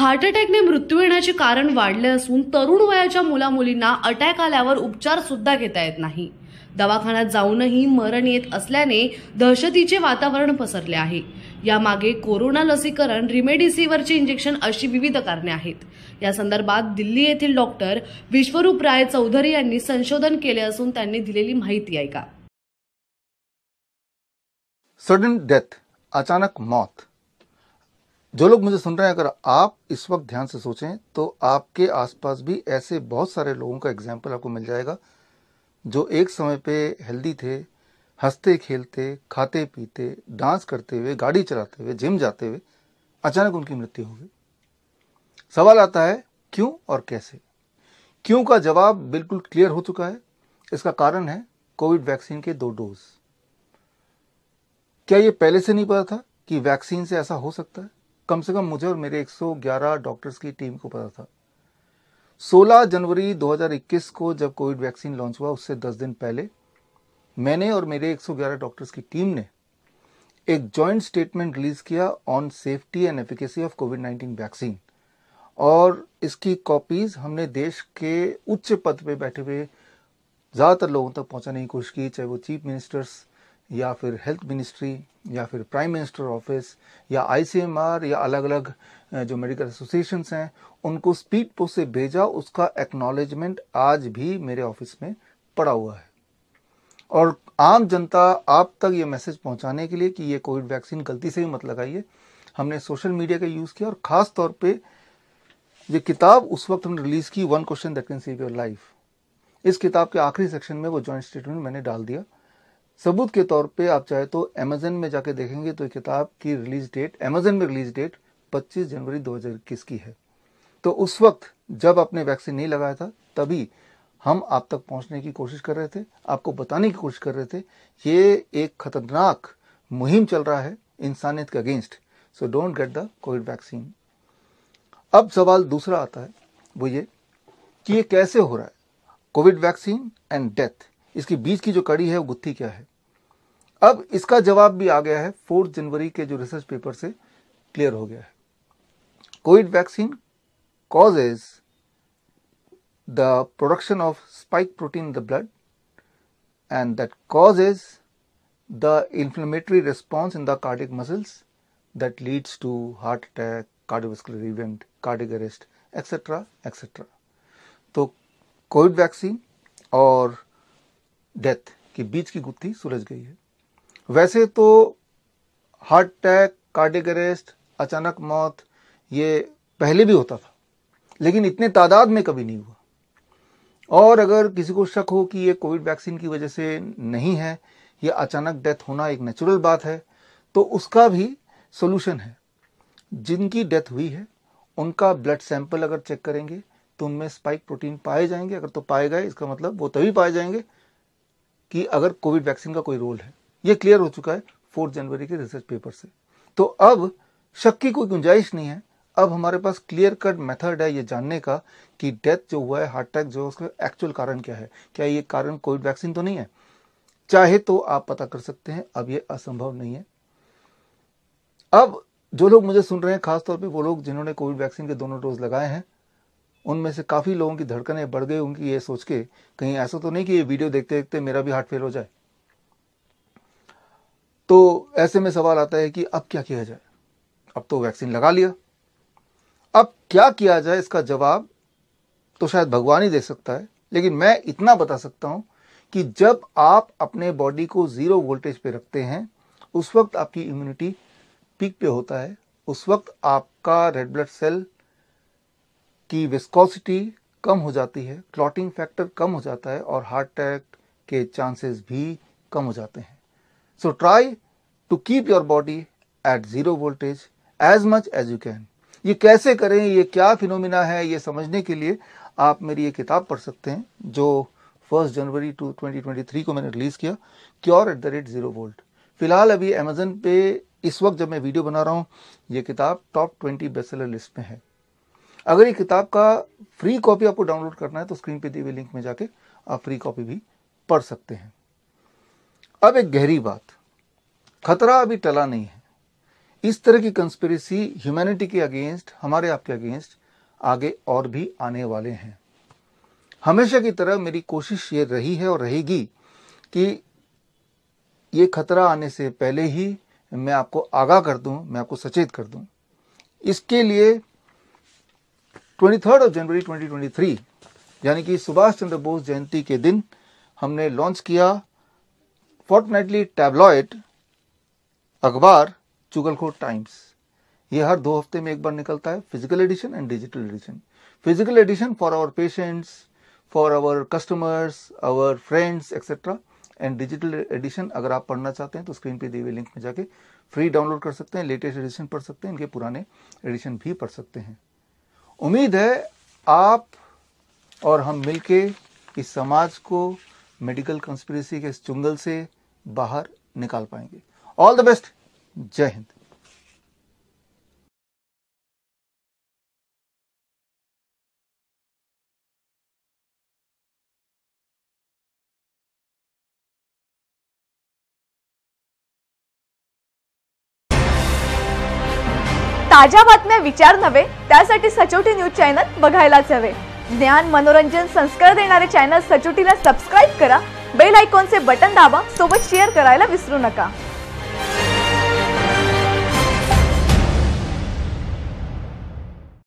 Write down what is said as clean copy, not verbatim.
Heart अटॅकने मृत्यू येण्याचे कारण वाढले असून तरुण वयाच्या मुलामुलींना अटॅक आल्यावर उपचार सुद्धा घेता येत नाही। दवाखान्यात जाऊनही मरण येत असल्याने दहशतीचे वातावरण पसरले आहे। यामागे कोरोना लसीकरण, रेमडेसिवीरचे इंजेक्शन अशी विविध कारणे आहेत। या संदर्भात दिल्ली येथील डॉक्टर विश्वरूप राय चौधरी यांनी संशोधन केले असून त्यांनी दिलेली माहिती ऐका। सडन डेथ, अचानक मौत। जो लोग मुझे सुन रहे हैं, अगर आप इस वक्त ध्यान से सोचें तो आपके आसपास भी ऐसे बहुत सारे लोगों का एग्जाम्पल आपको मिल जाएगा जो एक समय पे हेल्दी थे, हंसते खेलते, खाते पीते, डांस करते हुए, गाड़ी चलाते हुए, जिम जाते हुए अचानक उनकी मृत्यु हो गई। सवाल आता है क्यों और कैसे। क्यों का जवाब बिल्कुल क्लियर हो चुका है। इसका कारण है कोविड वैक्सीन के 2 डोज। क्या ये पहले से नहीं पता था कि वैक्सीन से ऐसा हो सकता है? कम से कम मुझे और मेरे 111 डॉक्टर्स की टीम को पता था। 16 जनवरी 2021 को जब कोविड वैक्सीन लॉन्च हुआ, उससे 10 दिन पहले मैंने और मेरे 111 डॉक्टर्स की टीम ने एक जॉइंट स्टेटमेंट रिलीज किया on safety and efficacy of covid vaccine, और इसकी कॉपीज हमने देश के उच्च पद पे बैठे हुए ज़्यादातर लोगों तक पहुंचाने की कोशिश की, चाहे वो चीफ मिनिस्टर्स या फिर हेल्थ मिनिस्ट्री या फिर प्राइम मिनिस्टर ऑफिस या ICMR या अलग अलग जो मेडिकल एसोसिएशंस हैं, उनको स्पीड पोस्ट से भेजा। उसका एक्नॉलेजमेंट आज भी मेरे ऑफिस में पड़ा हुआ है। और आम जनता आप तक ये मैसेज पहुंचाने के लिए कि ये कोविड वैक्सीन गलती से भी मत लगाइए, हमने सोशल मीडिया का यूज़ किया। और ख़ास तौर पे ये किताब उस वक्त हमने रिलीज़ की, 1 question that can save your life. इस किताब के आखिरी सेक्शन में वो जॉइंट स्टेटमेंट मैंने डाल दिया। सबूत के तौर पे आप चाहे तो अमेजन में जाके देखेंगे तो किताब की रिलीज डेट, अमेजन में रिलीज डेट 25 जनवरी 2021 की है। तो उस वक्त जब आपने वैक्सीन नहीं लगाया था, तभी हम आप तक पहुंचने की कोशिश कर रहे थे, आपको बताने की कोशिश कर रहे थे ये एक खतरनाक मुहिम चल रहा है इंसानियत के against. So don't get the Covid vaccine. अब सवाल दूसरा आता है, वो ये कि ये कैसे हो रहा है। कोविड वैक्सीन एंड डेथ, इसकी बीच की जो कड़ी है वो गुत्थी क्या है। अब इसका जवाब भी आ गया है, 4 जनवरी के जो रिसर्च पेपर से क्लियर हो गया है। Covid vaccine causes the production of spike protein in the blood, and that causes the inflammatory response in the cardiac muscles that leads to heart attack, cardiovascular event, cardiac arrest, etc. etc. तो Covid vaccine और death के बीच की गुत्थी सुलझ गई है। वैसे तो हार्ट अटैक, कार्डियक अरेस्ट, अचानक मौत ये पहले भी होता था, लेकिन इतने तादाद में कभी नहीं हुआ। और अगर किसी को शक हो कि ये कोविड वैक्सीन की वजह से नहीं है, ये अचानक डेथ होना एक नेचुरल बात है, तो उसका भी सोल्यूशन है। जिनकी डेथ हुई है उनका ब्लड सैंपल अगर चेक करेंगे तो उनमें स्पाइक प्रोटीन पाए जाएंगे। अगर तो पाए गए, इसका मतलब वो तभी पाए जाएंगे कि अगर कोविड वैक्सीन का कोई रोल है। ये क्लियर हो चुका है 4 जनवरी के रिसर्च पेपर से। तो अब शक की कोई गुंजाइश नहीं है। अब हमारे पास क्लियर कट मेथड है ये जानने का कि डेथ जो हुआ है, हार्ट अटैक जो, उसका एक्चुअल कारण क्या है। क्या ये कारण कोविड वैक्सीन तो नहीं है? चाहे तो आप पता कर सकते हैं, अब ये असंभव नहीं है। अब जो लोग मुझे सुन रहे हैं, खासतौर पे वो लोग जिन्होंने कोविड वैक्सीन के दोनों डोज लगाए हैं, उनमें से काफ़ी लोगों की धड़कनें बढ़ गई होंगी ये सोच के कहीं ऐसा तो नहीं कि ये वीडियो देखते देखते मेरा भी हार्ट फेल हो जाए। तो ऐसे में सवाल आता है कि अब क्या किया जाए। अब तो वैक्सीन लगा लिया, अब क्या किया जाए, इसका जवाब तो शायद भगवान ही दे सकता है। लेकिन मैं इतना बता सकता हूं कि जब आप अपने बॉडी को 0 वोल्टेज पे रखते हैं, उस वक्त आपकी इम्यूनिटी पीक पे होता है। उस वक्त आपका रेड ब्लड सेल की विस्कोसिटी कम हो जाती है, क्लॉटिंग फैक्टर कम हो जाता है, और हार्ट अटैक के चांसेस भी कम हो जाते हैं। So try to keep your body at 0 voltage as much as you can. ये कैसे करें, ये क्या फिनोमिना है, ये समझने के लिए आप मेरी ये किताब पढ़ सकते हैं जो 1 जनवरी 2023 को मैंने रिलीज किया, क्योर एट 0 वोल्ट। फिलहाल अभी अमेजन पे इस वक्त जब मैं वीडियो बना रहा हूँ, ये किताब टॉप 20 बेस्टसेलर लिस्ट में है। अगर ये किताब का फ्री कॉपी आपको डाउनलोड करना है तो स्क्रीन पे दिए हुए लिंक में जाके आप फ्री कॉपी भी पढ़ सकते हैं। अब एक गहरी बात, खतरा अभी टला नहीं है। इस तरह की कंस्पिरेसी ह्यूमैनिटी के अगेंस्ट, हमारे आपके अगेंस्ट आगे और भी आने वाले हैं। हमेशा की तरह मेरी कोशिश ये रही है और रहेगी कि ये खतरा आने से पहले ही मैं आपको आगाह कर दूं, मैं आपको सचेत कर दूं। इसके लिए 23 जनवरी 2023 यानी कि सुभाष चंद्र बोस जयंती के दिन हमने लॉन्च किया फोर्टनाइटली टैबलॉइड अखबार चुगलखोर टाइम्स। ये हर 2 हफ्ते में एक बार निकलता है, physical edition and digital edition. Physical edition for our patients, for our customers, our friends etcetera, and digital edition अगर आप पढ़ना चाहते हैं तो स्क्रीन पे दिए हुए लिंक में जाके फ्री डाउनलोड कर सकते हैं, लेटेस्ट एडिशन पढ़ सकते हैं, इनके पुराने एडिशन भी पढ़ सकते हैं। उम्मीद है आप और हम मिलके इस समाज को मेडिकल कंस्पिरेसी के इस चुंगल से बाहर निकाल पाएंगे। All the best. जय हिंद। ताज्या बातम्या विचार नव्हे त्यासाठी सचोटी न्यूज चॅनल बघायलाच हवे। ज्ञान, मनोरंजन, संस्कार देणारे चॅनल सचोटीला सबस्क्राइब करा, बेल आयकॉनचे बटन दाबा, सोबत शेअर करायला विसरू नका।